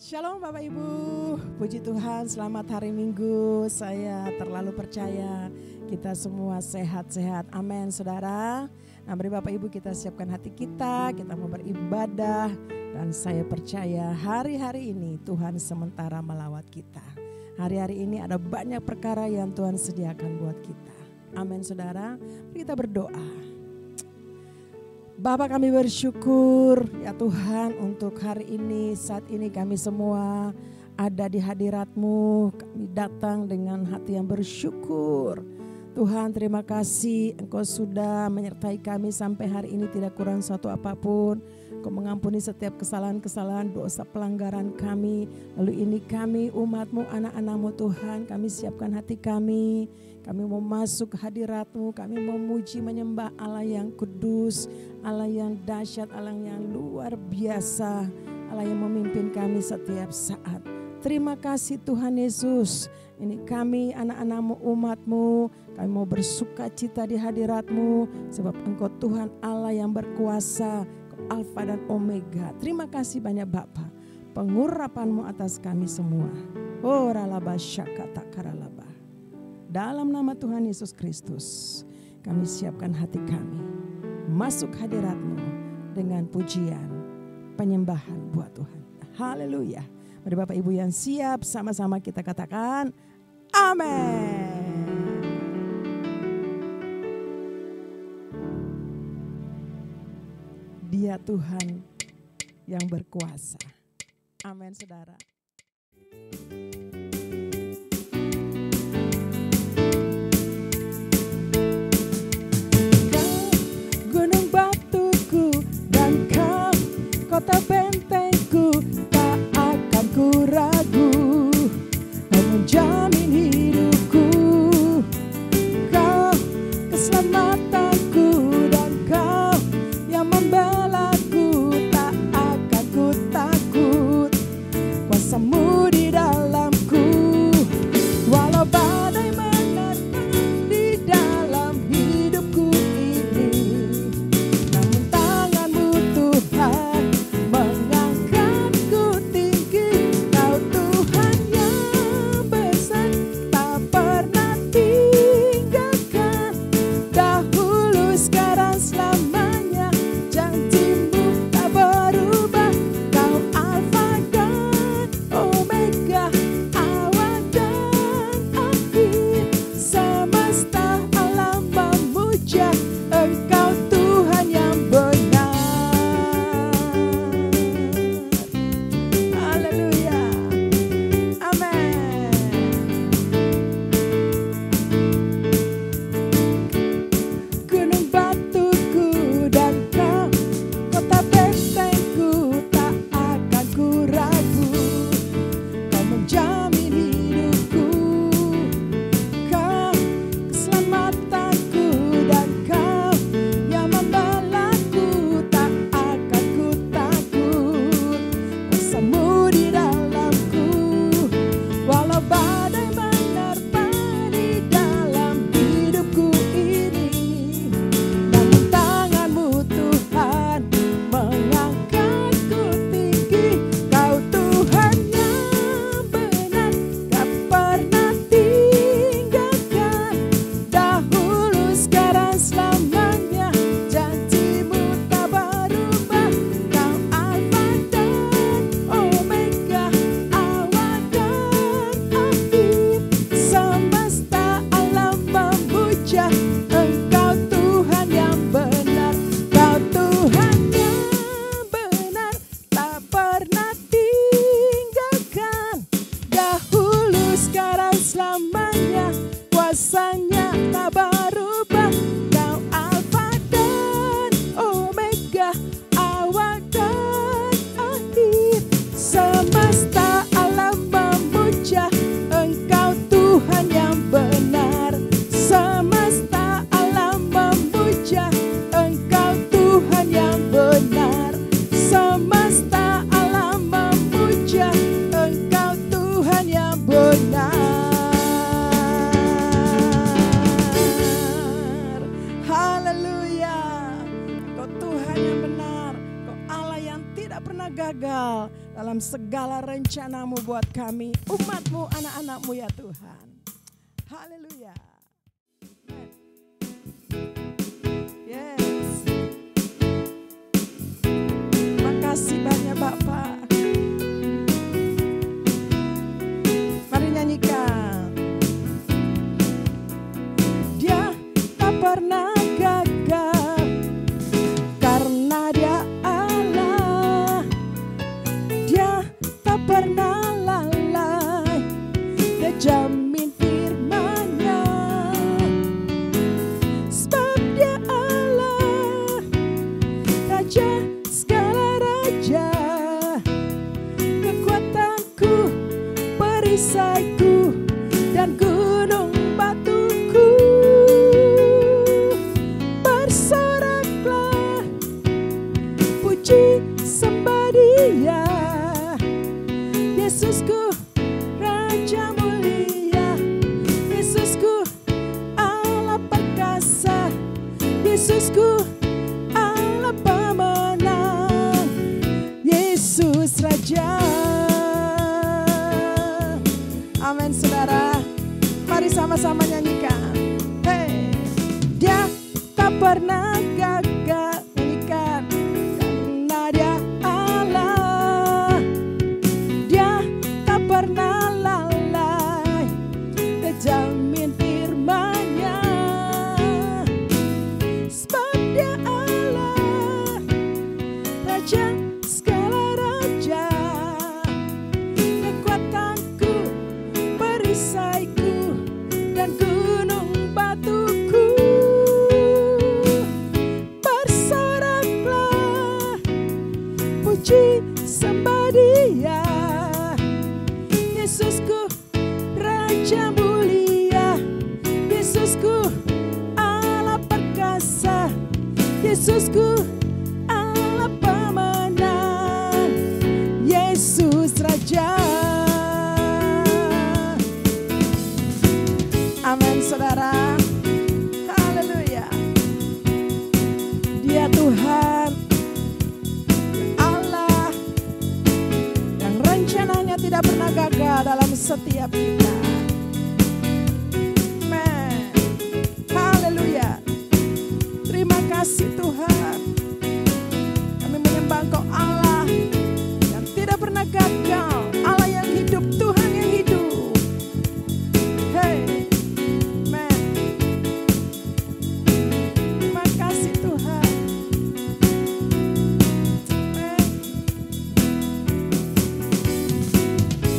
Shalom Bapak Ibu, puji Tuhan, selamat hari Minggu. Saya terlalu percaya kita semua sehat-sehat, amin saudara. Nah mari Bapak Ibu kita siapkan hati kita mau beribadah. Dan saya percaya hari-hari ini Tuhan sementara melawat kita. Hari-hari ini ada banyak perkara yang Tuhan sediakan buat kita. Amin saudara, kita berdoa. Bapa kami bersyukur ya Tuhan untuk hari ini, saat ini kami semua ada di hadirat-Mu. Kami datang dengan hati yang bersyukur. Tuhan terima kasih Engkau sudah menyertai kami sampai hari ini tidak kurang suatu apapun. Engkau mengampuni setiap kesalahan-kesalahan, dosa pelanggaran kami. Lalu ini kami umat-Mu, anak-anak-Mu Tuhan, kami siapkan hati kami. Kami mau masuk ke hadirat-Mu, kami mau memuji menyembah Allah yang kudus, Allah yang dahsyat, Allah yang luar biasa, Allah yang memimpin kami setiap saat. Terima kasih Tuhan Yesus, ini kami anak-anak-Mu, umat-Mu, kami mau bersuka cita di hadirat-Mu, sebab Engkau Tuhan Allah yang berkuasa, Alfa dan Omega. Terima kasih banyak Bapa, pengurapan-Mu atas kami semua. Oh ralaba syakata karalaba. Dalam nama Tuhan Yesus Kristus, kami siapkan hati kami masuk hadirat-Mu dengan pujian, penyembahan buat Tuhan. Haleluya. Mari Bapak Ibu yang siap, sama-sama kita katakan amin. Dia Tuhan yang berkuasa. Amin saudara. Kota bentengku tak akan ku ragu, menjamin hidupku. Kau keselamatanku dan Kau yang membelaku, tak akan ku takut. Kuasa-Mu di dalamku, walau badai menerpa di dalam hidupku ini, namun tangan-Mu Tuhan pernah gagal dalam segala rencanamu buat kami, umatmu, anak-anakmu ya Tuhan. Haleluya. Yes. Terima kasih banyak Bapak. Mari nyanyikan. Dia tak pernah gagal karena dia Allah. Dia tak pernah lalai, dia jamin firman-Nya. Sebab dia Allah, Raja segala raja, kekuatanku, perisaiku, dan gunung batuku. Bersoraklah, puji sembah Dia. Yesusku, Raja mulia. Yesusku, Allah perkasa. Yesusku, Allah pemenang. Yesus Raja. Amin saudara. Mari sama-sama nyanyikan. Hey. Dia tak pernah gagal. Nyanyikan. Karena dia Allah. Dia tak pernah lalai, dia jamin firman-Nya. Sebab dia Allah, Raja segala raja, kekuatanku, perisaiku, dan gunung batuku. Bersoraklah, puji sembah Dia. Yesusku, Raja mulia. Yesusku, Allah perkasa. Yesusku, Allah pemenang. Yesus Raja. Amin saudara. Haleluya. Dia Tuhan Allah yang rencananya tidak pernah gagal dalam setiap kita. Amen. Haleluya. Terima kasih Tuhan. Kami menyembah Engkau Allah yang tidak pernah gagal. Allah yang hidup, Tuhan yang hidup. Hey. Amen. Terima kasih Tuhan. Amen.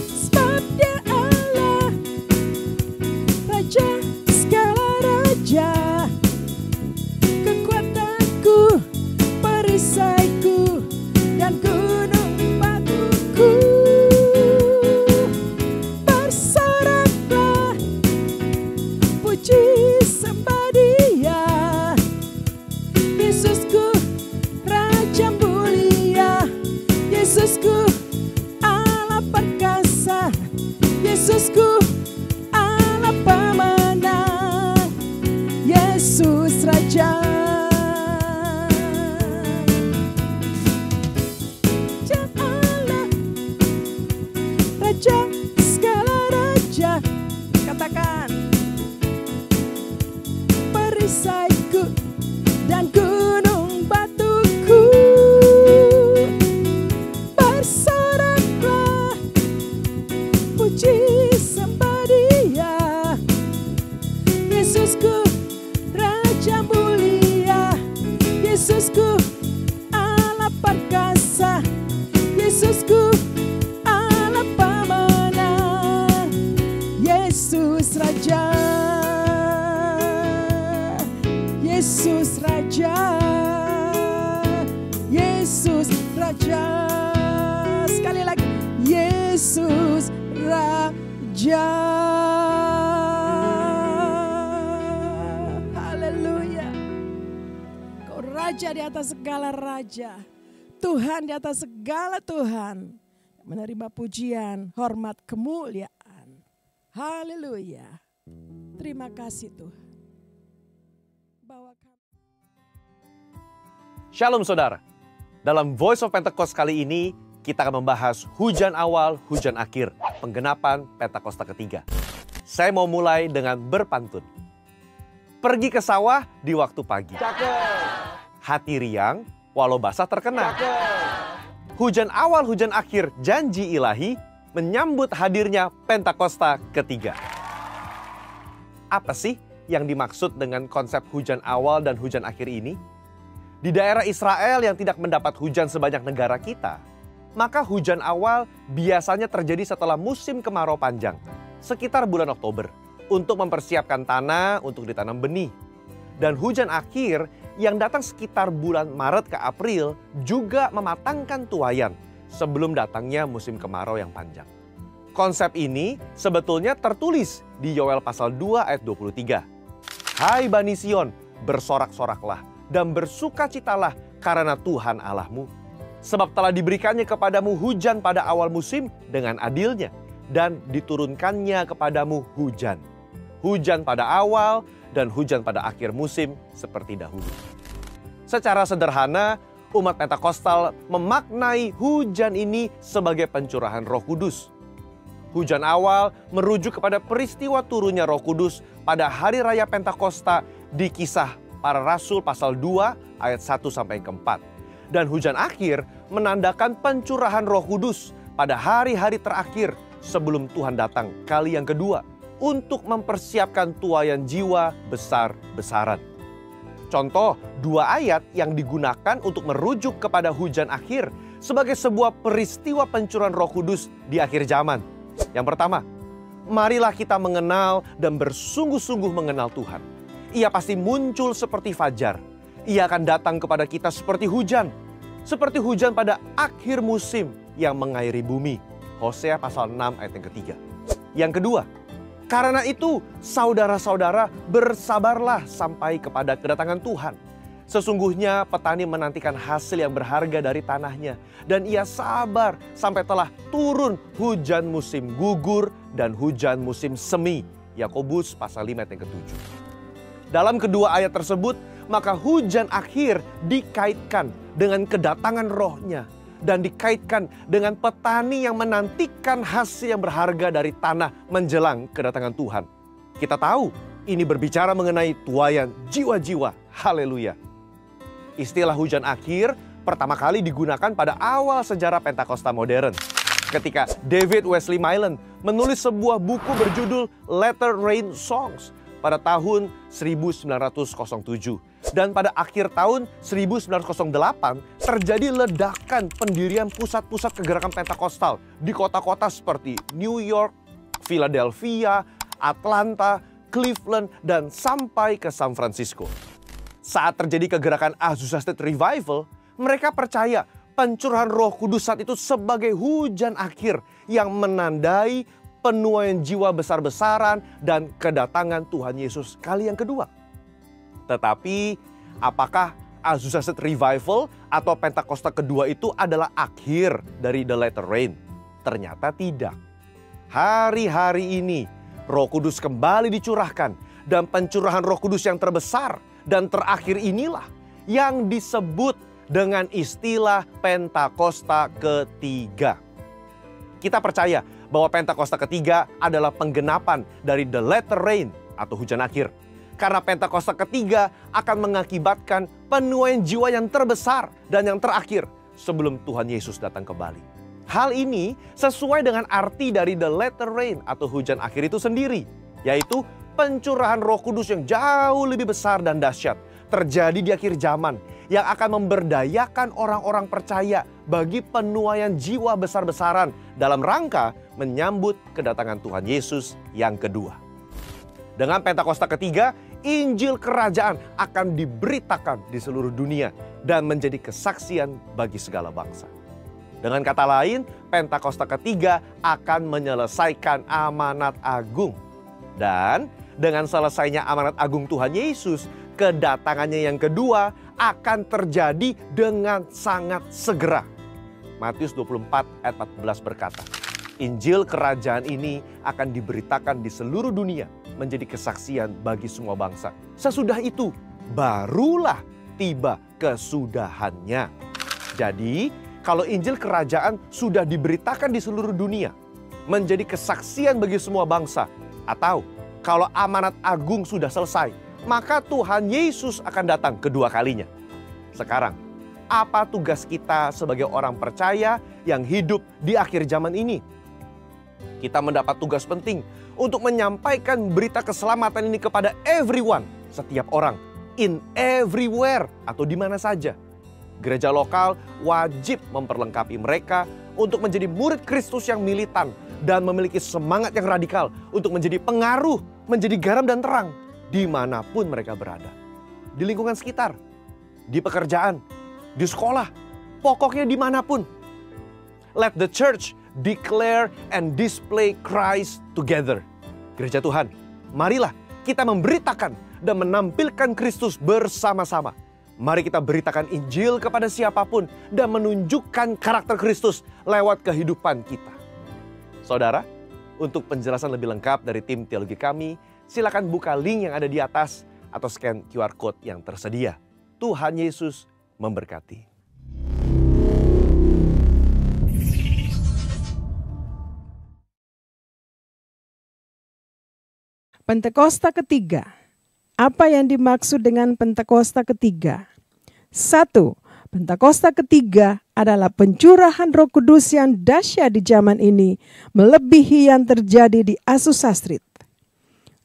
Sebab dia Allah, Raja segala raja, kekuatanku, perisaiku, dan gunung batuku. Bersoraklah, puji sembah Dia. Yesusku, Raja mulia. Yesusku, Allah perkasa. Yesusku, Allah pemenang. Yesus Raja. Raja Allah, Raja segala raja. Katakan. Perisaiku dan gunung batuku. Bersoraklah, puji sembah Dia. Yesusku, Raja mulia. Yesusku, Allah perkasa. Yesusku, Allah pemenang. Yesus Raja. Yesus Raja. Yesus Raja. Sekali lagi. Yesus Raja. Haleluya. Kau Raja di atas segala raja. Tuhan di atas segala Tuhan. Menerima pujian, hormat, kemuliaan. Haleluya. Terima kasih Tuhan. Shalom saudara, Dalam Voice of Pentecost kali ini, kita akan membahas hujan awal, hujan akhir, penggenapan Pentakosta ketiga. Saya mau mulai dengan berpantun. Pergi ke sawah di waktu pagi. Hati riang, walau basah terkena. Hujan awal, hujan akhir, janji ilahi, menyambut hadirnya Pentakosta ketiga. Apa sih yang dimaksud dengan konsep hujan awal dan hujan akhir ini? Di daerah Israel yang tidak mendapat hujan sebanyak negara kita, maka hujan awal biasanya terjadi setelah musim kemarau panjang, sekitar bulan Oktober, untuk mempersiapkan tanah untuk ditanam benih. Dan hujan akhir yang datang sekitar bulan Maret ke April juga mematangkan tuayan sebelum datangnya musim kemarau yang panjang. Konsep ini sebetulnya tertulis di Yoel pasal 2 ayat 23. Hai Bani Sion, bersorak-soraklah dan bersukacitalah karena Tuhan Allahmu. Sebab telah diberikannya kepadamu hujan pada awal musim dengan adilnya, dan diturunkannya kepadamu hujan. Hujan pada awal dan hujan pada akhir musim seperti dahulu. Secara sederhana, umat Pentakostal memaknai hujan ini sebagai pencurahan Roh Kudus. Hujan awal merujuk kepada peristiwa turunnya Roh Kudus pada hari raya Pentakosta di Kisah Para Rasul pasal 2 ayat 1-4. Dan hujan akhir menandakan pencurahan Roh Kudus pada hari-hari terakhir sebelum Tuhan datang kali yang kedua untuk mempersiapkan tuayan jiwa besar-besaran. Contoh dua ayat yang digunakan untuk merujuk kepada hujan akhir sebagai sebuah peristiwa pencurahan Roh Kudus di akhir zaman. Yang pertama, marilah kita mengenal dan bersungguh-sungguh mengenal Tuhan. Ia pasti muncul seperti fajar. Ia akan datang kepada kita seperti hujan pada akhir musim yang mengairi bumi. Hosea pasal 6 ayat yang ketiga. Yang kedua, karena itu saudara-saudara bersabarlah sampai kepada kedatangan Tuhan. Sesungguhnya petani menantikan hasil yang berharga dari tanahnya, dan ia sabar sampai telah turun hujan musim gugur dan hujan musim semi. Yakobus pasal 5 ayat yang ketujuh. Dalam kedua ayat tersebut, maka hujan akhir dikaitkan dengan kedatangan Roh-Nya dan dikaitkan dengan petani yang menantikan hasil yang berharga dari tanah menjelang kedatangan Tuhan. Kita tahu ini berbicara mengenai tuayan jiwa-jiwa. Haleluya. Istilah hujan akhir pertama kali digunakan pada awal sejarah Pentakosta modern, ketika David Wesley Mylan menulis sebuah buku berjudul Latter Rain Songs pada tahun 1907. Dan pada akhir tahun 1908 terjadi ledakan pendirian pusat-pusat kegerakan Pentakostal di kota-kota seperti New York, Philadelphia, Atlanta, Cleveland, dan sampai ke San Francisco. Saat terjadi kegerakan Azusa Street Revival, mereka percaya pencurahan Roh Kudus saat itu sebagai hujan akhir yang menandai penuaian jiwa besar-besaran dan kedatangan Tuhan Yesus kali yang kedua. Tetapi apakah Azusa Street Revival atau Pentakosta kedua itu adalah akhir dari The Latter Rain? Ternyata tidak. Hari-hari ini Roh Kudus kembali dicurahkan, dan pencurahan Roh Kudus yang terbesar dan terakhir inilah yang disebut dengan istilah Pentakosta ketiga. Kita percaya bahwa Pentakosta ketiga adalah penggenapan dari The Latter Rain atau hujan akhir. Karena Pentakosta ketiga akan mengakibatkan penuaian jiwa yang terbesar dan yang terakhir sebelum Tuhan Yesus datang kembali. Hal ini sesuai dengan arti dari The Latter Rain atau hujan akhir itu sendiri, yaitu pencurahan Roh Kudus yang jauh lebih besar dan dahsyat terjadi di akhir zaman yang akan memberdayakan orang-orang percaya bagi penuaian jiwa besar-besaran dalam rangka menyambut kedatangan Tuhan Yesus yang kedua. Dengan Pentakosta ketiga, Injil Kerajaan akan diberitakan di seluruh dunia dan menjadi kesaksian bagi segala bangsa. Dengan kata lain, Pentakosta ketiga akan menyelesaikan amanat agung. Dan dengan selesainya amanat agung Tuhan Yesus, kedatangannya yang kedua akan terjadi dengan sangat segera. Matius 24 ayat 14 berkata, Injil Kerajaan ini akan diberitakan di seluruh dunia menjadi kesaksian bagi semua bangsa. Sesudah itu barulah tiba kesudahannya. Jadi, kalau Injil Kerajaan sudah diberitakan di seluruh dunia, menjadi kesaksian bagi semua bangsa, atau kalau amanat agung sudah selesai, maka Tuhan Yesus akan datang kedua kalinya. Sekarang, apa tugas kita sebagai orang percaya yang hidup di akhir zaman ini? Kita mendapat tugas penting untuk menyampaikan berita keselamatan ini kepada everyone, setiap orang, in everywhere atau di mana saja. Gereja lokal wajib memperlengkapi mereka untuk menjadi murid Kristus yang militan dan memiliki semangat yang radikal untuk menjadi pengaruh, menjadi garam dan terang dimanapun mereka berada. Di lingkungan sekitar, di pekerjaan, di sekolah, pokoknya dimanapun. Let the church declare and display Christ together. Gereja Tuhan, marilah kita memberitakan dan menampilkan Kristus bersama-sama. Mari kita beritakan Injil kepada siapapun dan menunjukkan karakter Kristus lewat kehidupan kita. Saudara, untuk penjelasan lebih lengkap dari tim teologi kami, silakan buka link yang ada di atas atau scan QR Code yang tersedia. Tuhan Yesus memberkati. Pentakosta ketiga. Apa yang dimaksud dengan Pentakosta ketiga? 1. Pentakosta ketiga adalah pencurahan Roh Kudus yang dahsyat di zaman ini, melebihi yang terjadi di Azusa Street.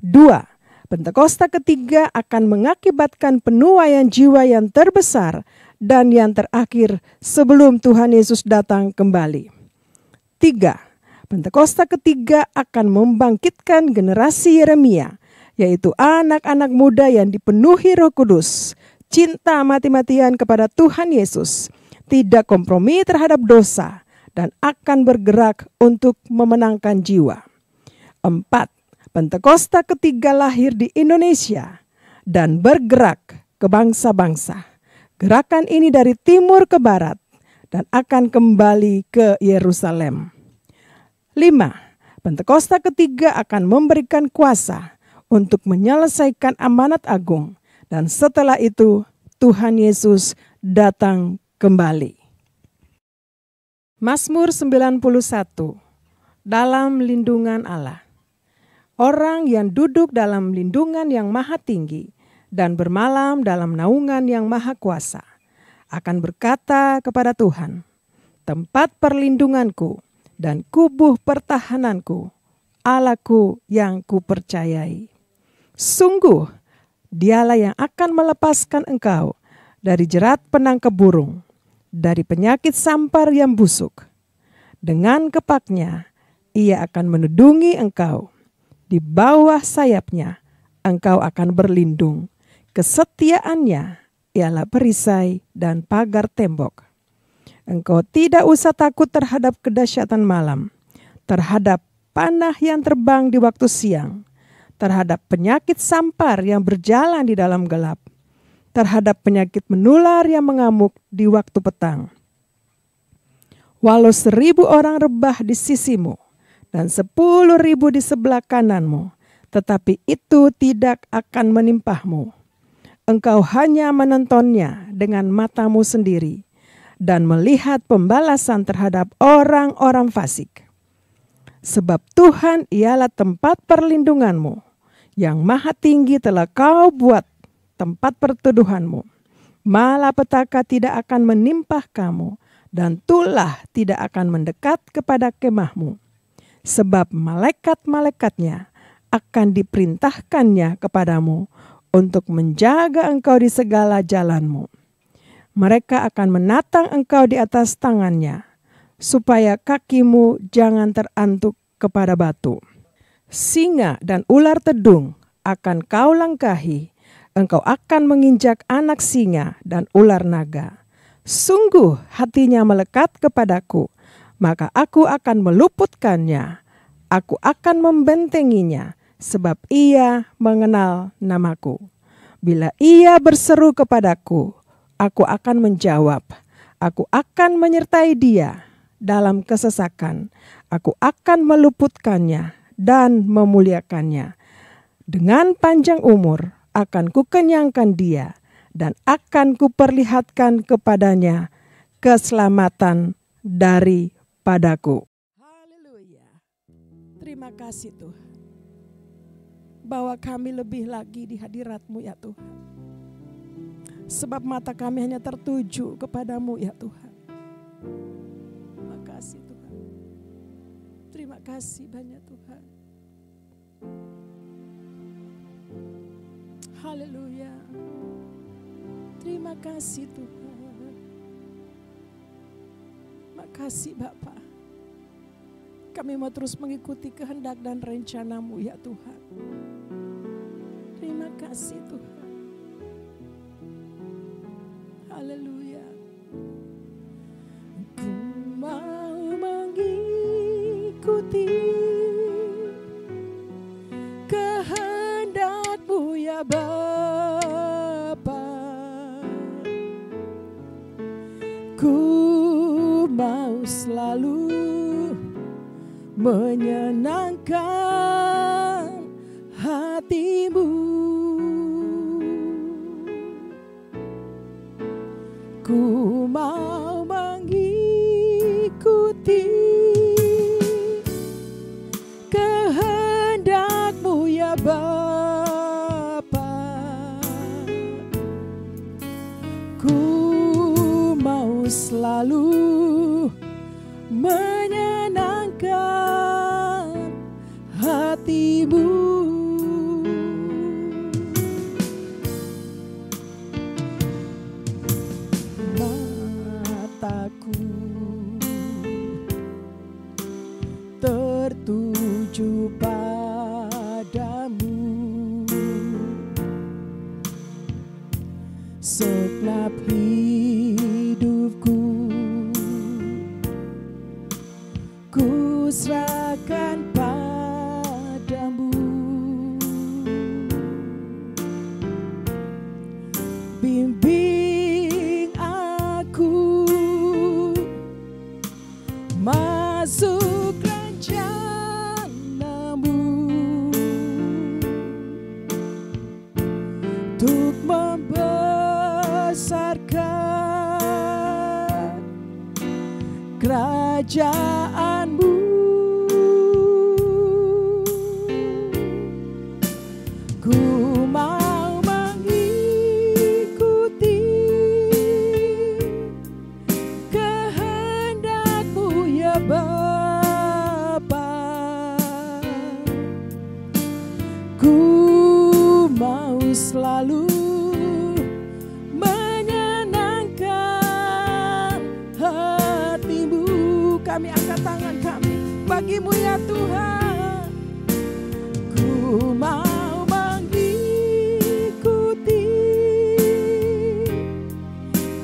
2. Pentakosta ketiga akan mengakibatkan penuaian jiwa yang terbesar dan yang terakhir sebelum Tuhan Yesus datang kembali. 3. Pentakosta ketiga akan membangkitkan generasi Yeremia, yaitu anak-anak muda yang dipenuhi Roh Kudus, cinta mati-matian kepada Tuhan Yesus, tidak kompromi terhadap dosa, dan akan bergerak untuk memenangkan jiwa. 4. Pentakosta ketiga lahir di Indonesia dan bergerak ke bangsa-bangsa. Gerakan ini dari timur ke barat dan akan kembali ke Yerusalem. 5. Pentakosta ketiga akan memberikan kuasa untuk menyelesaikan amanat agung, dan setelah itu Tuhan Yesus datang kembali. Mazmur 91. Dalam lindungan Allah. Orang yang duduk dalam lindungan yang maha tinggi dan bermalam dalam naungan yang maha kuasa akan berkata kepada Tuhan, tempat perlindunganku dan kubuh pertahananku, Allahku yang kupercayai. Sungguh, dialah yang akan melepaskan engkau dari jerat penangkap burung, dari penyakit sampar yang busuk. Dengan kepaknya, ia akan menudungi engkau. Di bawah sayapnya, engkau akan berlindung. Kesetiaannya ialah perisai dan pagar tembok. Engkau tidak usah takut terhadap kedahsyatan malam, terhadap panah yang terbang di waktu siang, terhadap penyakit sampar yang berjalan di dalam gelap, terhadap penyakit menular yang mengamuk di waktu petang. Walau 1.000 orang rebah di sisimu dan 10.000 di sebelah kananmu, tetapi itu tidak akan menimpahmu. Engkau hanya menontonnya dengan matamu sendiri dan melihat pembalasan terhadap orang-orang fasik. Sebab Tuhan ialah tempat perlindunganmu, yang maha tinggi telah kau buat tempat perteduhanmu. Malapetaka tidak akan menimpa kamu, dan tulah tidak akan mendekat kepada kemahmu. Sebab malaikat-malaikatnya akan diperintahkannya kepadamu untuk menjaga engkau di segala jalanmu. Mereka akan menatang engkau di atas tangannya, supaya kakimu jangan terantuk kepada batu. Singa dan ular tedung akan kau langkahi, engkau akan menginjak anak singa dan ular naga. Sungguh hatinya melekat kepadaku, maka aku akan meluputkannya. Aku akan membentenginya, sebab ia mengenal namaku. Bila ia berseru kepadaku, aku akan menjawab. Aku akan menyertai dia dalam kesesakan. Aku akan meluputkannya dan memuliakannya. Dengan panjang umur akan kukenyangkan dia dan akan kuperlihatkan kepadanya keselamatan daripadaku. Haleluya. Terima kasih Tuhan. Bahwa kami lebih lagi di hadirat-Mu ya Tuhan. Sebab mata kami hanya tertuju kepadamu ya Tuhan. Terima kasih Tuhan. Terima kasih banyak Tuhan. Haleluya. Terima kasih Tuhan. Terima kasih Bapa. Kami mau terus mengikuti kehendak dan rencana-Mu ya Tuhan. Terima kasih Tuhan. Haleluya. Ku mau mengikuti kehendak-Mu ya Bapa. Ku mau selalu menyenangkan hati-Mu. Ku mau mengikuti kehendak-Mu ya Bapa. Ku mau selalu menyenangkan hati-Mu. Mataku tertuju padamu, segenap hidupku ku serahkan padamu. Bimbing aku masuk rencana-Mu untuk membesarkan kerajaan-Mu. Ku mau mengikuti kehendak-Mu ya Bapa. Ku mau selalu menyenangkan hati-Mu. Kami angkat tangan kami bagi-Mu ya Tuhan. Ku mau mengikuti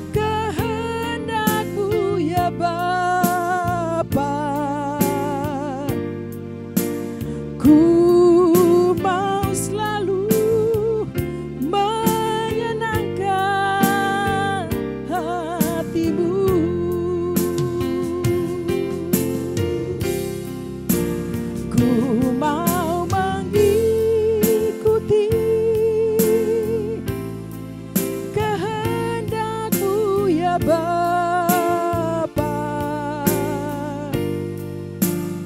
kehendak-Mu ya Bapa. Ku mau selalu menyenangkan hati-Mu. Ku mau mengikuti kehendak-Mu ya Bapa.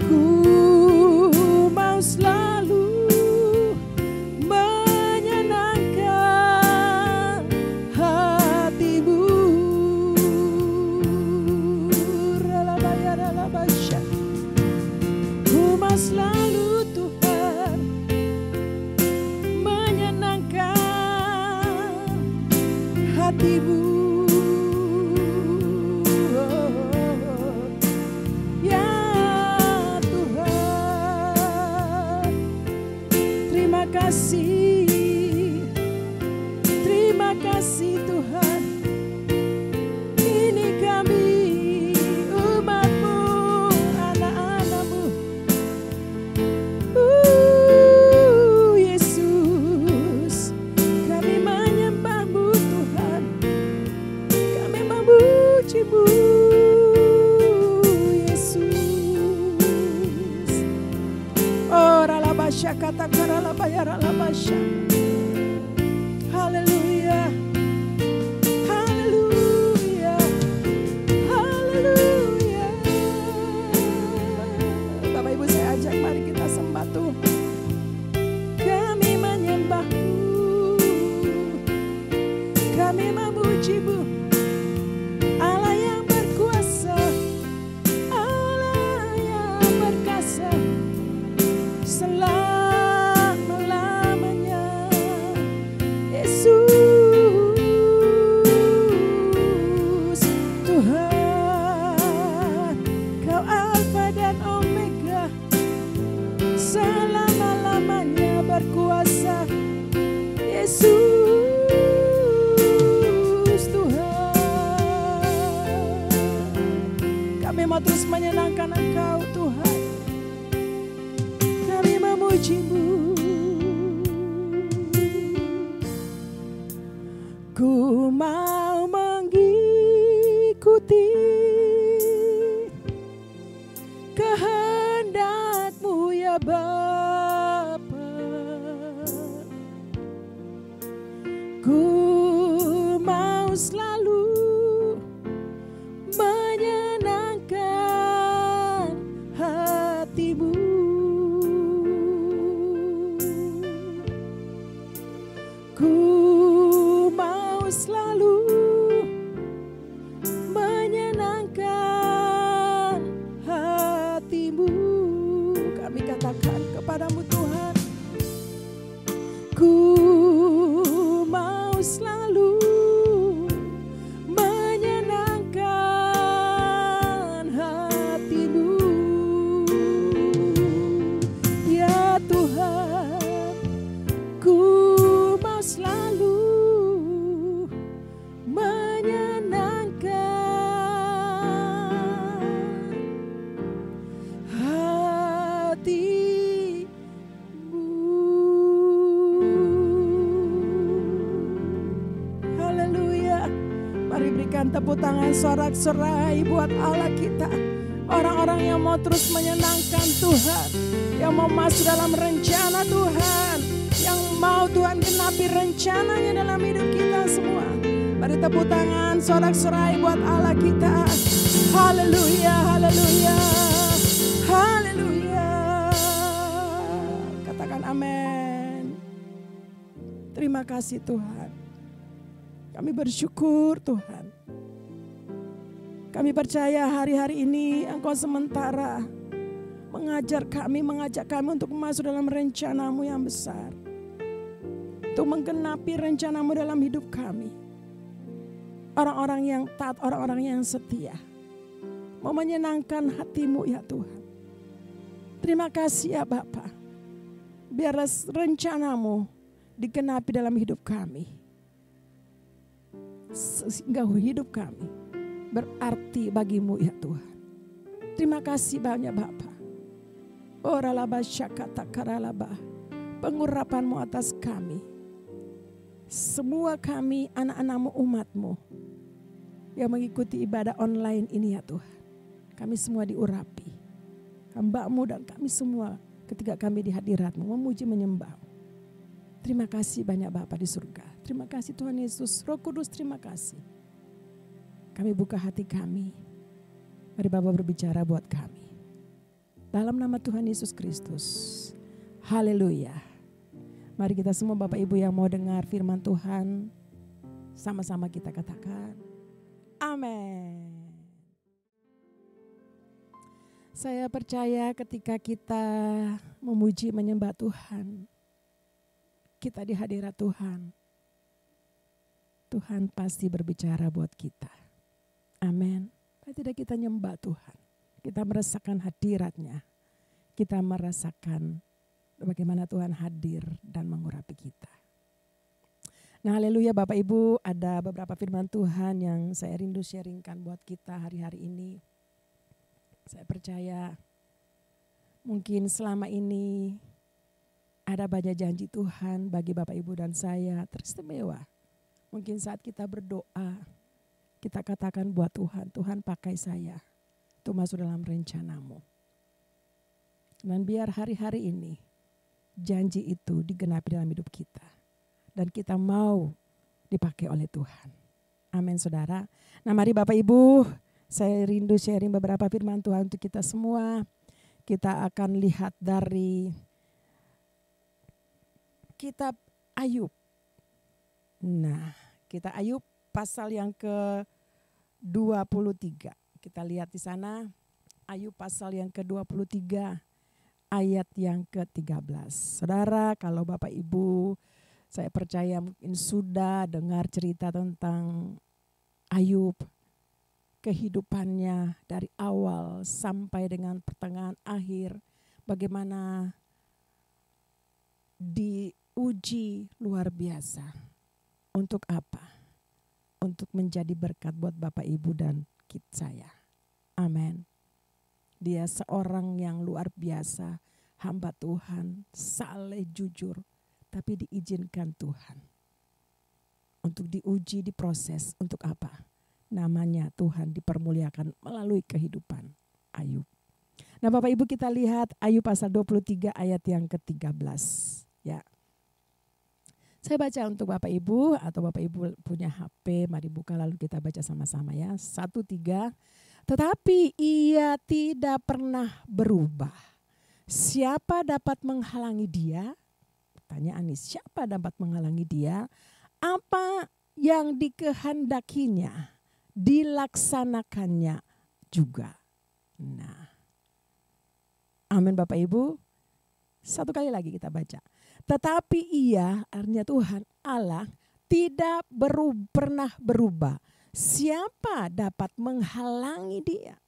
Ku mau selalu menyenangkan hati-Mu. Ku mau selalu Tuhan menyenangkan hati-Mu. Ya Tuhan, terima kasih. Terima kasih Tuhan. Ini kami umat-Mu, anak-anak-Mu. Yesus, kami menyembah-Mu Tuhan. Kami memuji-Mu Yesus. Oh ralabasya kata karalabaya ralabasya. Haleluya. Haleluya. Kami mau terus menyenangkan Engkau Tuhan. Kami memuji-Mu. Ku mau mengikuti kehendak-Mu ya Bapa. Ku mau selalu menyenangkan hati-Mu. Ku mau selalu menyenangkan hati-Mu. Kami katakan kepadamu Tuhan, ku mau selalu menyenangkan hati-Mu. Ya Tuhan, ku mau selalu menyenangkan hati-Mu. Haleluya. Mari berikan tepuk tangan sorak-sorai buat Allah kita. Orang-orang yang mau terus menyenangkan Tuhan, yang mau masuk dalam rencana Tuhan, yang mau Tuhan genapi rencananya dalam hidup kita semua. Mari tepuk tangan sorak-sorai buat Allah kita. Haleluya, haleluya, haleluya. Katakan amin. Terima kasih Tuhan. Kami bersyukur Tuhan. Kami percaya hari-hari ini Engkau sementara mengajak kami untuk masuk dalam rencana-Mu yang besar. Untuk menggenapi rencana-Mu dalam hidup kami. Orang-orang yang taat, orang-orang yang setia. Mau menyenangkan hati-Mu ya Tuhan. Terima kasih ya Bapa. Biarlah rencana-Mu digenapi dalam hidup kami. Sehingga hidup kami berarti bagi-Mu ya Tuhan. Terima kasih banyak Bapa. Oralaba syakata karalaba. Pengurapan-Mu atas kami. Semua kami anak-anak-Mu, umat-Mu yang mengikuti ibadah online ini ya Tuhan. Kami semua diurapi. Hamba-Mu dan kami semua ketika kami di hadirat-Mu memuji menyembah. Terima kasih banyak Bapa di surga. Terima kasih Tuhan Yesus. Roh Kudus terima kasih. Kami buka hati kami. Mari Bapak berbicara buat kami. Dalam nama Tuhan Yesus Kristus. Haleluya. Mari kita semua Bapak Ibu yang mau dengar firman Tuhan. Sama-sama kita katakan. Amin. Saya percaya ketika kita memuji menyembah Tuhan. Kita di hadirat Tuhan. Tuhan pasti berbicara buat kita. Amin. Tidak kita nyembah Tuhan. Kita merasakan hadirat-Nya. Kita merasakan bagaimana Tuhan hadir dan mengurapi kita. Nah haleluya Bapak Ibu, ada beberapa firman Tuhan yang saya rindu sharingkan buat kita hari-hari ini. Saya percaya mungkin selama ini ada banyak janji Tuhan bagi Bapak Ibu dan saya teristimewa. Mungkin saat kita berdoa, kita katakan buat Tuhan, Tuhan pakai saya untuk masuk dalam rencana-Mu. Dan biar hari-hari ini janji itu digenapi dalam hidup kita. Dan kita mau dipakai oleh Tuhan. Amin saudara. Nah mari Bapak Ibu, saya rindu sharing beberapa firman Tuhan untuk kita semua. Kita akan lihat dari kitab Ayub. Nah kita Ayub pasal yang ke-23. Kita lihat di sana Ayub pasal yang ke-23 ayat yang ke-13. Saudara, kalau Bapak Ibu, saya percaya mungkin sudah dengar cerita tentang Ayub, kehidupannya dari awal sampai dengan pertengahan akhir, bagaimana diuji luar biasa. Untuk apa? Untuk menjadi berkat buat Bapak Ibu dan saya. Amin. Dia seorang yang luar biasa, hamba Tuhan, saleh, jujur, tapi diizinkan Tuhan untuk diuji, diproses. Untuk apa? Namanya Tuhan dipermuliakan melalui kehidupan Ayub. Nah Bapak Ibu, kita lihat Ayub pasal 23 ayat yang ke-13. Ya. Saya baca untuk Bapak Ibu, atau Bapak Ibu punya HP, mari buka lalu kita baca sama-sama ya. 1-3. Tetapi ia tidak pernah berubah. Siapa dapat menghalangi dia? Pertanyaan ini, siapa dapat menghalangi dia? Apa yang dikehendakinya dilaksanakannya juga. Nah, amin Bapak Ibu. Satu kali lagi kita baca. Tetapi ia, artinya Tuhan Allah, tidak pernah berubah. Siapa dapat menghalangi dia?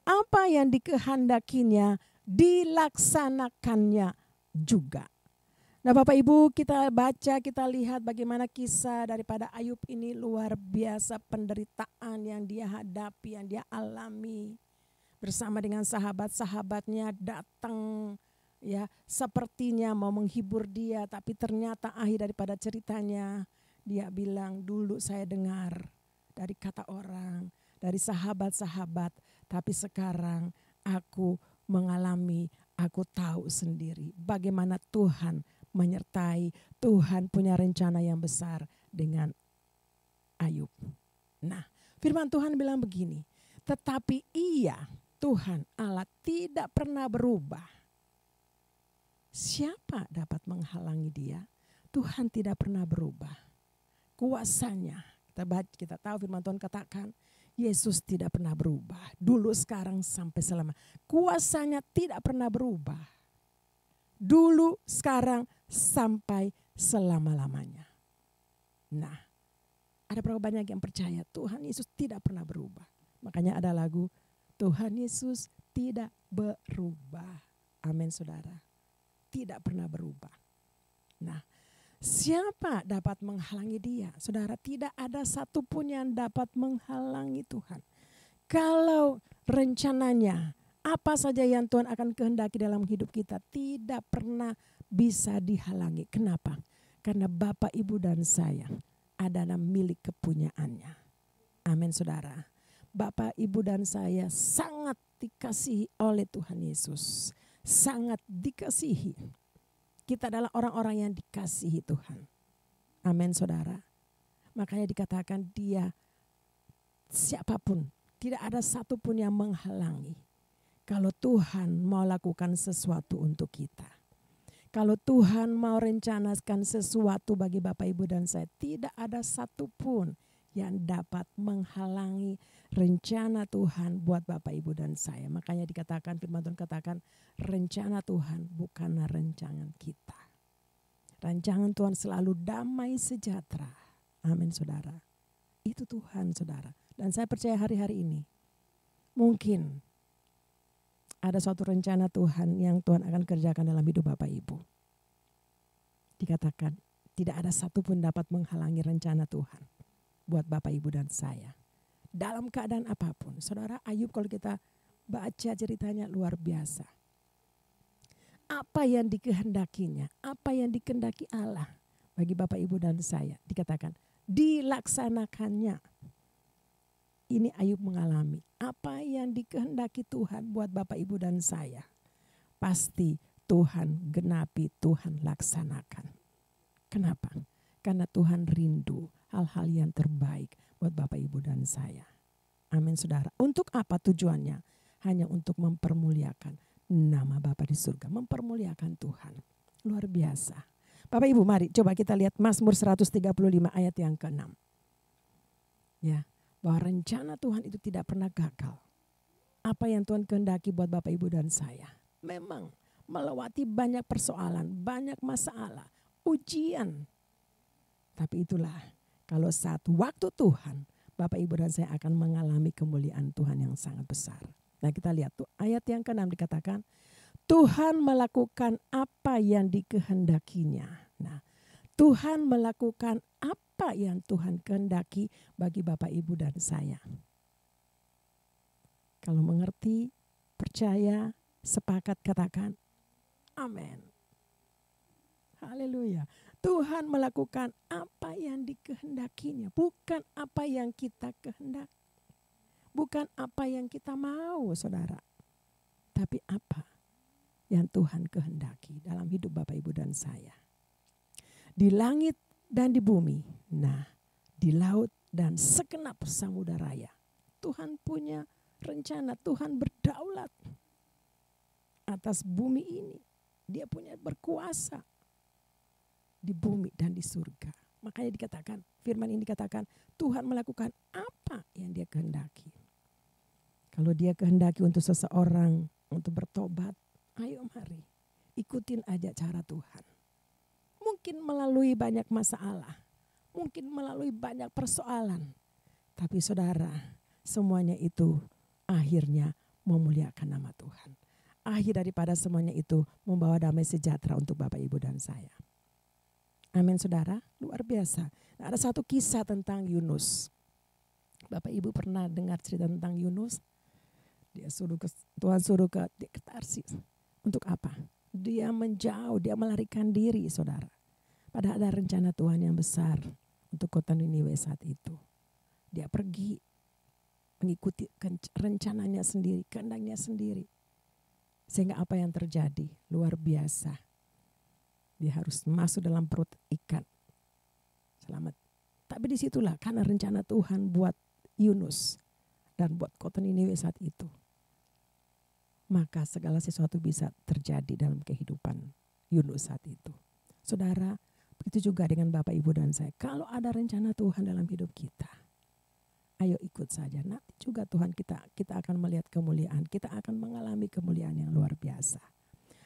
Apa yang dikehendakinya dilaksanakannya juga. Nah Bapak Ibu, kita baca, kita lihat bagaimana kisah daripada Ayub ini luar biasa, penderitaan yang dia hadapi, yang dia alami. Bersama dengan sahabat-sahabatnya datang, ya sepertinya mau menghibur dia, tapi ternyata akhir daripada ceritanya dia bilang, dulu saya dengar dari kata orang, dari sahabat-sahabat, tapi sekarang aku mengalami, aku tahu sendiri bagaimana Tuhan menyertai, Tuhan punya rencana yang besar dengan Ayub. Nah, firman Tuhan bilang begini, tetapi ia, Tuhan Allah tidak pernah berubah. Siapa dapat menghalangi dia? Tuhan tidak pernah berubah. Kuasanya, kita tahu firman Tuhan katakan, Yesus tidak pernah berubah. Dulu, sekarang, sampai selama. Kuasanya tidak pernah berubah. Dulu, sekarang, sampai selama-lamanya. Nah, ada berapa banyak yang percaya Tuhan Yesus tidak pernah berubah. Makanya ada lagu, Tuhan Yesus tidak berubah. Amin saudara. Tidak pernah berubah. Nah, siapa dapat menghalangi dia? Saudara, tidak ada satupun yang dapat menghalangi Tuhan. Kalau rencananya, apa saja yang Tuhan akan kehendaki dalam hidup kita tidak pernah bisa dihalangi. Kenapa? Karena Bapak, Ibu, dan saya adalah milik kepunyaannya. Amin saudara. Bapak, Ibu, dan saya sangat dikasihi oleh Tuhan Yesus. Sangat dikasihi. Kita adalah orang-orang yang dikasihi Tuhan. Amin saudara. Makanya dikatakan dia siapapun, tidak ada satupun yang menghalangi. Kalau Tuhan mau lakukan sesuatu untuk kita. Kalau Tuhan mau rencanakan sesuatu bagi Bapak, Ibu, dan saya, tidak ada satupun yang dapat menghalangi rencana Tuhan buat Bapak, Ibu, dan saya. Makanya dikatakan, firman Tuhan katakan, rencana Tuhan bukanlah rencana kita. Rancangan Tuhan selalu damai sejahtera. Amin saudara. Itu Tuhan saudara. Dan saya percaya hari-hari ini mungkin ada suatu rencana Tuhan yang Tuhan akan kerjakan dalam hidup Bapak Ibu. Dikatakan tidak ada satupun dapat menghalangi rencana Tuhan buat Bapak, Ibu, dan saya. Dalam keadaan apapun. Saudara, Ayub kalau kita baca ceritanya luar biasa. Apa yang dikehendakinya, apa yang dikehendaki Allah bagi Bapak, Ibu, dan saya. Dikatakan dilaksanakannya. Ini Ayub mengalami. Apa yang dikehendaki Tuhan buat Bapak, Ibu, dan saya. Pasti Tuhan genapi, Tuhan laksanakan. Kenapa? Karena Tuhan rindu hal-hal yang terbaik buat Bapak, Ibu, dan saya. Amin saudara. Untuk apa tujuannya? Hanya untuk mempermuliakan nama Bapa di surga. Mempermuliakan Tuhan. Luar biasa. Bapak Ibu mari coba kita lihat Mazmur 135 ayat yang ke-6. Ya, bahwa rencana Tuhan itu tidak pernah gagal. Apa yang Tuhan kehendaki buat Bapak, Ibu, dan saya. Memang melewati banyak persoalan, banyak masalah, ujian. Tapi itulah kalau saat waktu Tuhan, Bapak, Ibu, dan saya akan mengalami kemuliaan Tuhan yang sangat besar. Nah kita lihat tuh ayat yang ke-6 dikatakan, Tuhan melakukan apa yang dikehendakinya. Nah Tuhan melakukan apa yang Tuhan kehendaki bagi Bapak, Ibu, dan saya. Kalau mengerti percaya, sepakat katakan amin. Haleluya. Tuhan melakukan apa yang dikehendakinya, bukan apa yang kita kehendaki. Bukan apa yang kita mau, saudara. Tapi apa yang Tuhan kehendaki dalam hidup Bapak, Ibu, dan saya. Di langit dan di bumi, nah di laut dan segenap samudera raya. Tuhan punya rencana, Tuhan berdaulat atas bumi ini. Dia punya berkuasa di bumi dan di surga. Makanya dikatakan, firman ini dikatakan, Tuhan melakukan apa yang dia kehendaki. Kalau dia kehendaki untuk seseorang untuk bertobat, ayo mari ikutin aja cara Tuhan. Mungkin melalui banyak masalah, mungkin melalui banyak persoalan. Tapi saudara, semuanya itu akhirnya memuliakan nama Tuhan. Akhir daripada semuanya itu membawa damai sejahtera untuk Bapak, Ibu, dan saya. Amin saudara, luar biasa. Nah, ada satu kisah tentang Yunus. Bapak Ibu pernah dengar cerita tentang Yunus? Tuhan suruh ke Tarsis. Untuk apa? Dia menjauh, dia melarikan diri saudara. Padahal ada rencana Tuhan yang besar untuk kota Niniwe saat itu. Dia pergi mengikuti rencananya sendiri, kehendaknya sendiri. Sehingga apa yang terjadi? Luar biasa. Dia harus masuk dalam perut ikan. Selamat. Tapi disitulah karena rencana Tuhan buat Yunus dan buat kota Niniwe saat itu. Maka segala sesuatu bisa terjadi dalam kehidupan Yunus saat itu. Saudara, begitu juga dengan Bapak, Ibu, dan saya. Kalau ada rencana Tuhan dalam hidup kita, ayo ikut saja. Nanti juga Tuhan kita akan melihat kemuliaan. Kita akan mengalami kemuliaan yang luar biasa.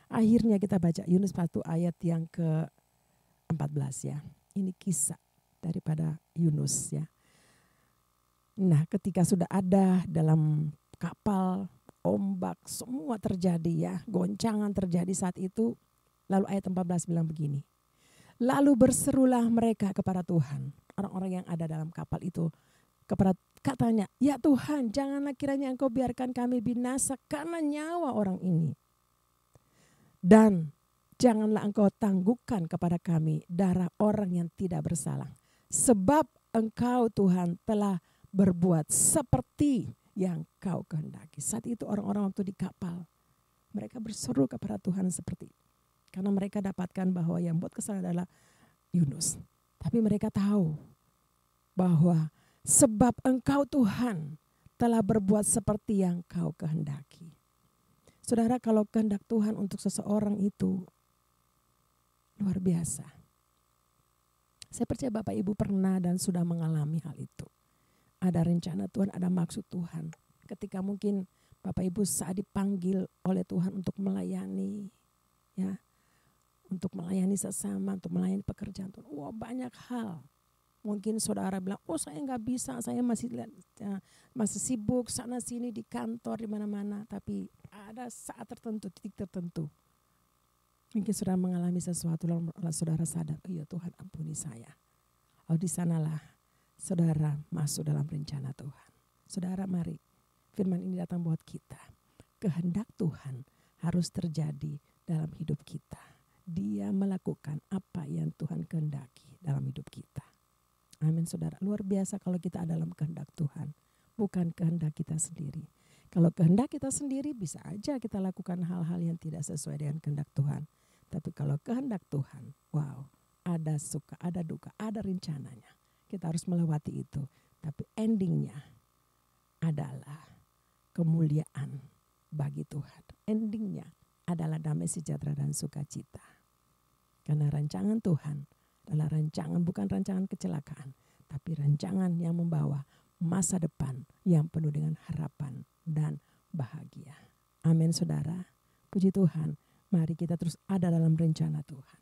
Akhirnya kita baca Yunus 1 ayat yang ke-14 ya. Ini kisah daripada Yunus ya. Nah, ketika sudah ada dalam kapal, ombak semua terjadi ya. Goncangan terjadi saat itu. Lalu ayat 14 bilang begini. Lalu berserulah mereka kepada Tuhan. Orang-orang yang ada dalam kapal itu katanya, ya Tuhan, janganlah kiranya Engkau biarkan kami binasa karena nyawa orang ini. Dan janganlah Engkau tangguhkan kepada kami darah orang yang tidak bersalah. Sebab Engkau Tuhan telah berbuat seperti yang Kau kehendaki. Saat itu orang-orang waktu di kapal, mereka berseru kepada Tuhan seperti. Karena mereka dapatkan bahwa yang buat kesalahan adalah Yunus. Tapi mereka tahu bahwa sebab Engkau Tuhan telah berbuat seperti yang Kau kehendaki. Saudara, kalau kehendak Tuhan untuk seseorang itu luar biasa. Saya percaya Bapak Ibu pernah dan sudah mengalami hal itu. Ada rencana Tuhan, ada maksud Tuhan. Ketika mungkin Bapak Ibu saat dipanggil oleh Tuhan untuk melayani, ya, untuk melayani sesama, untuk melayani pekerjaan Tuhan. Wah, banyak hal. Mungkin saudara bilang, oh saya nggak bisa, saya masih sibuk sana sini di kantor di mana-mana. Tapi ada saat tertentu, titik tertentu. Mungkin saudara mengalami sesuatu lalu saudara sadar, oh ya Tuhan ampuni saya. Oh di sanalah saudara masuk dalam rencana Tuhan. Saudara mari, firman ini datang buat kita. Kehendak Tuhan harus terjadi dalam hidup kita. Dia melakukan apa yang Tuhan kehendaki dalam hidup kita. Amin saudara, luar biasa kalau kita dalam kehendak Tuhan, bukan kehendak kita sendiri. Kalau kehendak kita sendiri bisa aja kita lakukan hal-hal yang tidak sesuai dengan kehendak Tuhan. Tapi kalau kehendak Tuhan, wow, ada suka, ada duka, ada rencananya. Kita harus melewati itu. Tapi endingnya adalah kemuliaan bagi Tuhan. Endingnya adalah damai sejahtera dan sukacita. Karena rancangan Tuhan adalah rancangan, bukan rancangan kecelakaan, tapi rancangan yang membawa masa depan yang penuh dengan harapan dan bahagia. Amin saudara, puji Tuhan. Mari kita terus ada dalam rencana Tuhan.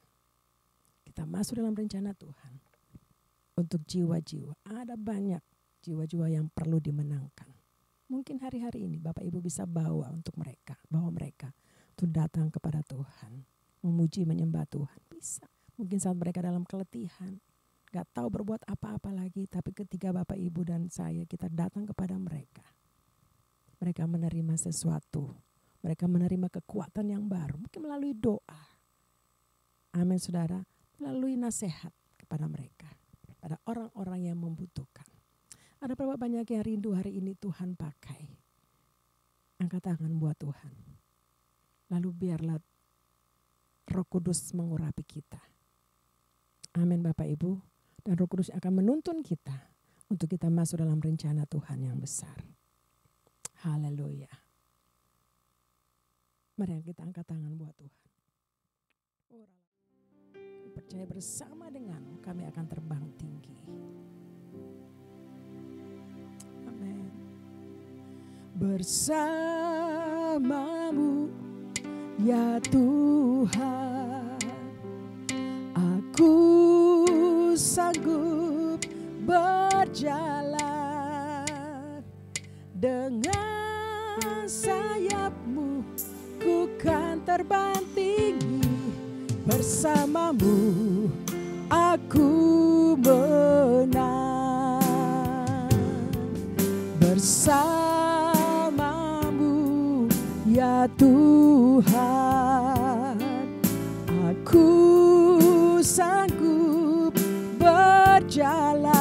Kita masuk dalam rencana Tuhan. Untuk jiwa-jiwa, ada banyak jiwa-jiwa yang perlu dimenangkan. Mungkin hari-hari ini Bapak Ibu bisa bawa mereka untuk datang kepada Tuhan. Memuji, menyembah Tuhan, bisa. Mungkin saat mereka dalam keletihan, gak tahu berbuat apa-apa lagi. Tapi ketika Bapak Ibu dan saya kita datang kepada mereka. Mereka menerima sesuatu Mereka menerima kekuatan yang baru, mungkin melalui doa. Amin saudara, melalui nasihat kepada mereka, pada orang-orang yang membutuhkan. Ada berapa banyak yang rindu hari ini Tuhan pakai. Angkat tangan buat Tuhan. Lalu biarlah Roh Kudus mengurapi kita. Amin Bapak Ibu. Dan Roh Kudus akan menuntun kita untuk kita masuk dalam rencana Tuhan yang besar. Haleluya. Mari kita angkat tangan buat Tuhan. Percaya bersama denganmu kami akan terbang tinggi. Amin. Bersamamu ya Tuhan, aku sanggup berjalan. Dengan sayapmu ku kan terbang tinggi. Bersamamu aku menang. Bersamamu ya Tuhan, aku sanggup berjalan.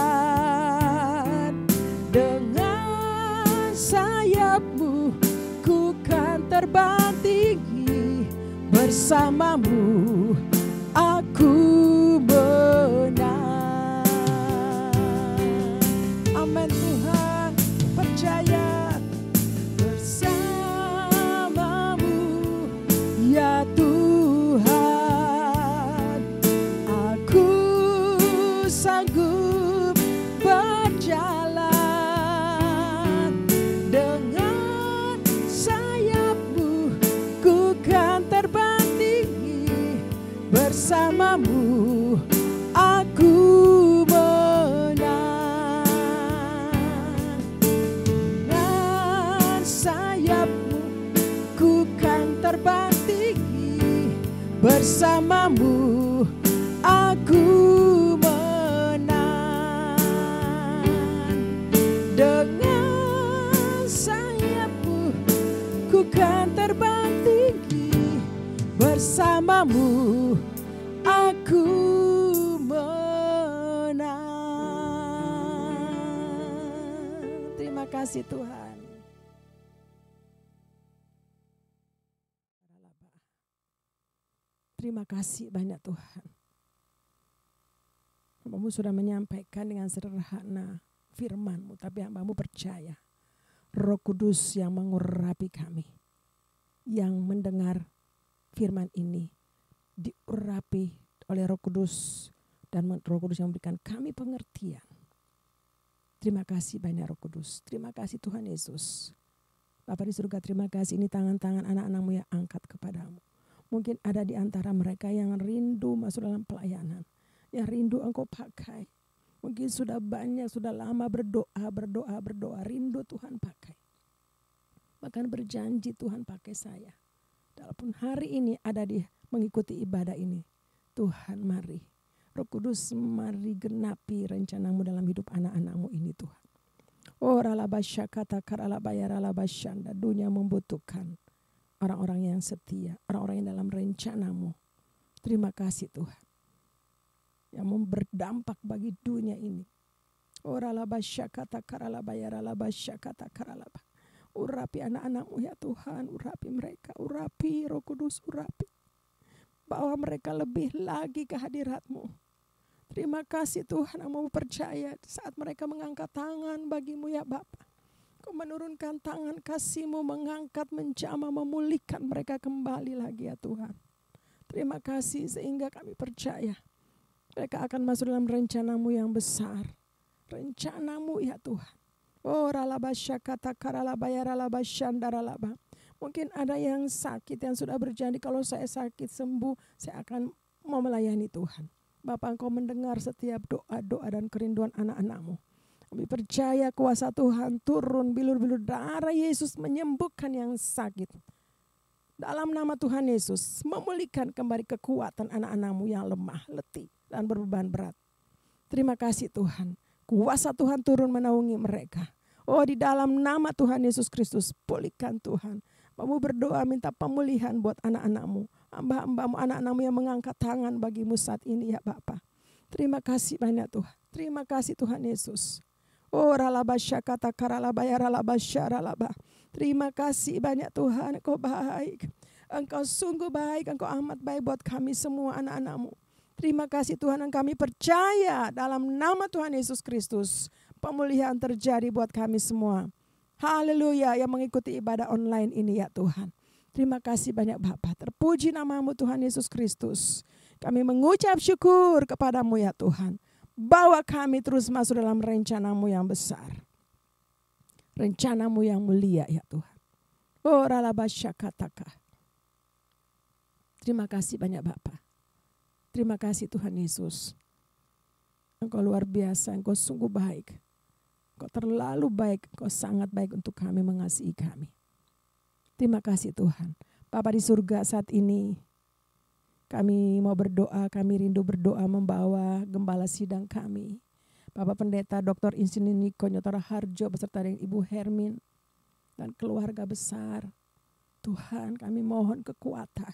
Dengan sayapmu ku kan terbang tinggi. Bersamamu aku menang. Amin Tuhan, percaya. Bersamamu ya Tuhan, aku sanggup berjalan. Dengan sayapmu ku kan terbang tinggi. Bersamamu aku menang. Dengan sayapmu ku kan terbang tinggi. Bersamamu aku menang. Dengan sayapmu ku kan terbang tinggi. Bersamamu aku menang. Terima kasih Tuhan. Terima kasih banyak Tuhan. Hamba-Mu sudah menyampaikan dengan sederhana firman-Mu, tapi hamba-Mu percaya Roh Kudus yang mengurapi kami, yang mendengar firman ini diurapi oleh Roh Kudus, dan Roh Kudus yang memberikan kami pengertian. Terima kasih banyak Roh Kudus. Terima kasih Tuhan Yesus. Bapa di surga, terima kasih, ini tangan-tangan anak-anak-Mu yang angkat kepadamu. Mungkin ada di antara mereka yang rindu masuk dalam pelayanan, yang rindu Engkau pakai. Mungkin sudah banyak, sudah lama berdoa, rindu Tuhan pakai. Bahkan berjanji Tuhan pakai saya. Walaupun hari ini ada di mengikuti ibadah ini. Tuhan mari, Roh Kudus mari genapi rencana-Mu dalam hidup anak-anak-Mu ini Tuhan. Oh ralabasya kata karalabaya ralabasyanda, dunia membutuhkan orang-orang yang setia, orang-orang yang dalam rencana-Mu. Terima kasih Tuhan, yang berdampak bagi dunia ini. Oh ralabasya kata karalabaya ralabasya kata karalabaya. Urapi anak-anak-Mu ya Tuhan, urapi mereka, urapi Roh Kudus, urapi. Bawa mereka lebih lagi ke hadirat-Mu. Terima kasih Tuhan, yang mau percaya saat mereka mengangkat tangan bagi-Mu ya Bapa. Kau menurunkan tangan kasih-Mu, mengangkat, menjamah, memulihkan mereka kembali lagi ya Tuhan. Terima kasih sehingga kami percaya mereka akan masuk dalam rencana-Mu yang besar. Rencana-Mu ya Tuhan. Oh ralabasya kata karalabaya ralabasyanda ralaba. Mungkin ada yang sakit yang sudah berjanji, kalau saya sakit sembuh saya akan mau melayani Tuhan. Bapak, Engkau mendengar setiap doa-doa dan kerinduan anak-anak-Mu. Kami percaya kuasa Tuhan turun, bilur-bilur darah Yesus menyembuhkan yang sakit. Dalam nama Tuhan Yesus, memulihkan kembali kekuatan anak-anak-Mu yang lemah, letih, dan berbeban berat. Terima kasih Tuhan. Kuasa Tuhan turun menaungi mereka. Oh, di dalam nama Tuhan Yesus Kristus, pulihkan Tuhan. Kamu berdoa minta pemulihan buat anak-anakmu. Hamba-hambamu, anak-anakmu yang mengangkat tangan bagimu saat ini ya Bapa. Terima kasih banyak Tuhan. Terima kasih Tuhan Yesus. Oh ralaba syakata karalaba ya ralaba syaralaba. Terima kasih banyak Tuhan, Engkau baik. Engkau sungguh baik, Engkau amat baik buat kami semua anak-anakmu. Terima kasih Tuhan, yang kami percaya dalam nama Tuhan Yesus Kristus. Pemulihan terjadi buat kami semua. Haleluya, yang mengikuti ibadah online ini ya Tuhan. Terima kasih banyak Bapa. Terpuji namamu Tuhan Yesus Kristus. Kami mengucap syukur kepadamu ya Tuhan. Bawa kami terus masuk dalam rencanamu yang besar. Rencanamu yang mulia ya Tuhan. Oh ralabasyakataka. Terima kasih banyak Bapa. Terima kasih Tuhan Yesus. Engkau luar biasa, Engkau sungguh baik. Engkau terlalu baik, Engkau sangat baik untuk kami, mengasihi kami. Terima kasih Tuhan. Bapa di surga, saat ini kami mau berdoa, kami rindu berdoa membawa gembala sidang kami. Bapak Pendeta Dr. Insinyur Niko Nyotoro Harjo beserta dengan Ibu Hermin dan keluarga besar. Tuhan, kami mohon kekuatan.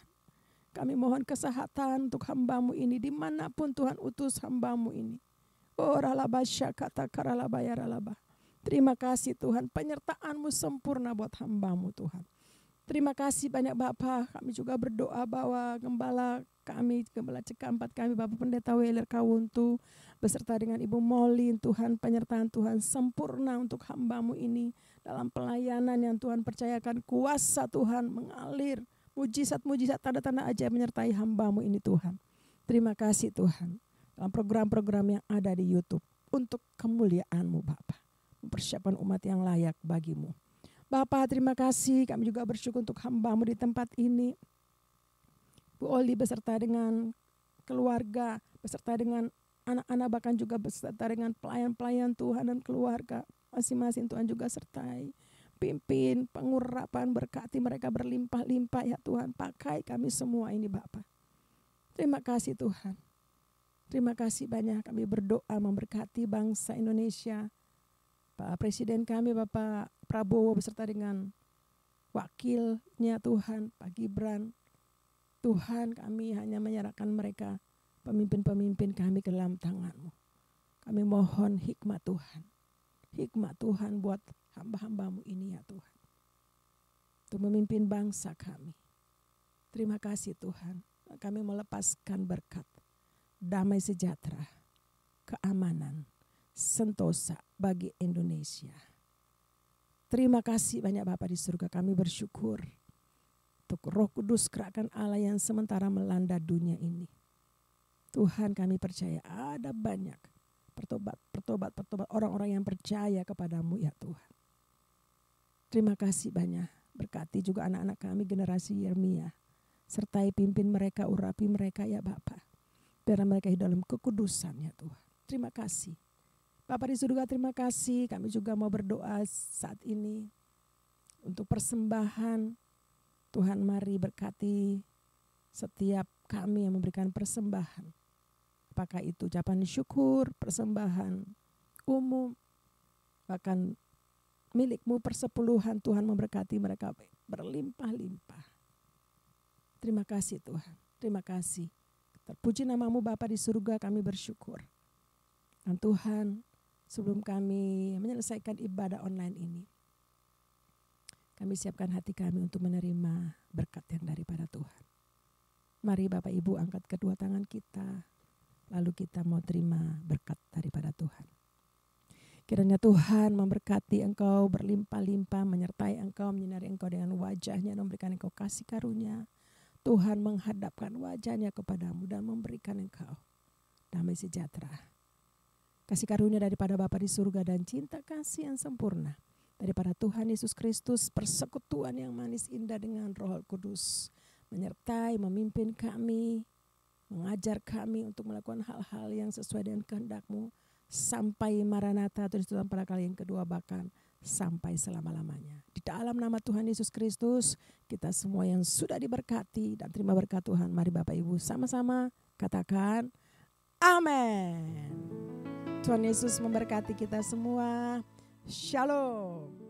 Kami mohon kesehatan untuk hambamu ini dimanapun Tuhan utus hambamu ini. Oh ralabasya kata karalabaya ralaba. Terima kasih Tuhan, penyertaan-Mu sempurna buat hambamu Tuhan. Terima kasih banyak Bapak. Kami juga berdoa bahwa gembala kami, gembala Cekampat kami, Bapak Pendeta Weler Kawuntu, beserta dengan Ibu Molin, Tuhan penyertaan Tuhan sempurna untuk hambamu ini. Dalam pelayanan yang Tuhan percayakan, kuasa Tuhan mengalir. Mujizat-mujizat tanda-tanda ajaib menyertai hambamu ini Tuhan. Terima kasih Tuhan. Dalam program-program yang ada di YouTube. Untuk kemuliaan-Mu Bapak. Mempersiapkan umat yang layak bagimu. Bapak terima kasih, kami juga bersyukur untuk hambamu di tempat ini. Bu Oli beserta dengan keluarga, beserta dengan anak-anak, bahkan juga beserta dengan pelayan-pelayan Tuhan dan keluarga. Masing-masing Tuhan juga sertai. Pimpin, pengurapan, berkati mereka berlimpah-limpah ya Tuhan. Pakai kami semua ini Bapak. Terima kasih Tuhan. Terima kasih banyak, kami berdoa memberkati bangsa Indonesia. Pak Presiden kami Bapak Prabowo beserta dengan wakilnya Tuhan, Pak Gibran. Tuhan, kami hanya menyerahkan mereka, pemimpin-pemimpin kami ke dalam tangan-Mu. Kami mohon hikmat Tuhan. Hikmat Tuhan buat hamba-hambamu ini ya Tuhan. Untuk memimpin bangsa kami. Terima kasih Tuhan. Kami melepaskan berkat, damai sejahtera, keamanan, sentosa bagi Indonesia. Terima kasih banyak Bapa di surga, kami bersyukur untuk Roh Kudus kerahkan Allah yang sementara melanda dunia ini. Tuhan, kami percaya ada banyak pertobat orang-orang yang percaya kepadamu ya Tuhan. Terima kasih banyak, berkati juga anak-anak kami generasi Yeremia, sertai pimpin mereka, urapi mereka ya Bapa. Biar mereka hidup dalam kekudusan ya Tuhan. Terima kasih. Bapak di surga terima kasih, kami juga mau berdoa saat ini untuk persembahan. Tuhan mari berkati setiap kami yang memberikan persembahan. Apakah itu ucapan syukur, persembahan umum, bahkan milik-Mu persepuluhan, Tuhan memberkati mereka berlimpah-limpah. Terima kasih Tuhan, terima kasih. Terpuji nama-Mu Bapa di surga, kami bersyukur. Dan Tuhan, sebelum kami menyelesaikan ibadah online ini, kami siapkan hati kami untuk menerima berkat yang daripada Tuhan. Mari Bapak Ibu angkat kedua tangan kita, lalu kita mau terima berkat daripada Tuhan. Kiranya Tuhan memberkati engkau berlimpah-limpah, menyertai engkau, menyinari engkau dengan wajahnya, memberikan engkau kasih karunia. Tuhan menghadapkan wajahnya kepadamu dan memberikan engkau damai sejahtera. Kasih karunia daripada Bapa di surga dan cinta kasih yang sempurna daripada Tuhan Yesus Kristus, persekutuan yang manis indah dengan Roh Kudus, menyertai, memimpin kami, mengajar kami untuk melakukan hal-hal yang sesuai dengan kehendak-Mu sampai Maranatha, atau dalam pada kali yang kedua, bahkan sampai selama-lamanya. Di dalam nama Tuhan Yesus Kristus, kita semua yang sudah diberkati dan terima berkat Tuhan, mari Bapak Ibu sama-sama katakan amin. Tuhan Yesus memberkati kita semua. Shalom.